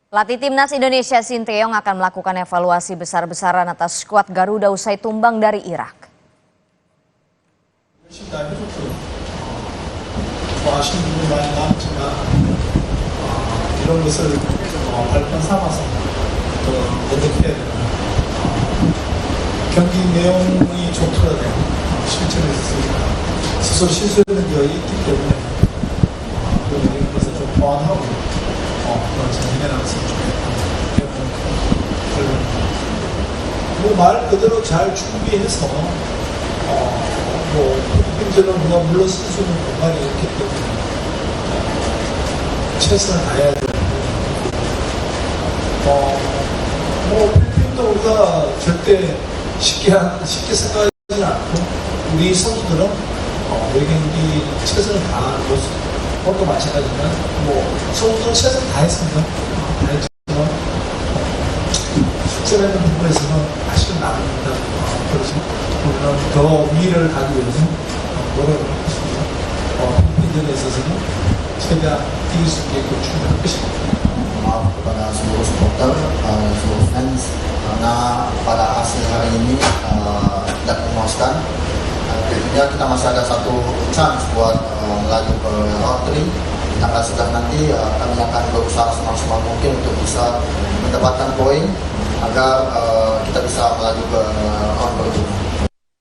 Pelatih Timnas Indonesia Sinteyong akan melakukan evaluasi besar-besaran atas skuad Garuda usai tumbang dari Irak. 경기 내용이 좋더라도 실전에서 스스로 실수하는 게 있기 때문에 이런 것을 좀 보완하고 그런 장면을 했으면 좋겠다. 말 그대로 잘 준비해서 필리핀전은 우리가 물러설 수 있는 공간이 있기 때문에 최선을 다해야 되는 필리핀도 우리가 절대 쉽게 생각하지 않고 우리 선수들은 우리 경기 최선을 다하는 모습 그것도 마찬가지지만 선수들은 최선을 다했습니다. 다했지만 실전하는 부분에서는 아직은 남습니다. 그래서 우리는 더 위를 가기 위해서 노력을 하겠습니다. 필리핀전에 있어서는 최대한 이길 수 있게끔 준비할 것입니다. Maaf kepada seluruh supporter, seluruh fans karena pada hasil hari ini tidak memuaskan. Tentunya kita masih ada satu chance buat melaju ke round 3 di tanggal 9 nanti. Kami akan berusaha semaksimal mungkin untuk bisa mendapatkan poin agar kita bisa melaju ke round berikutnya.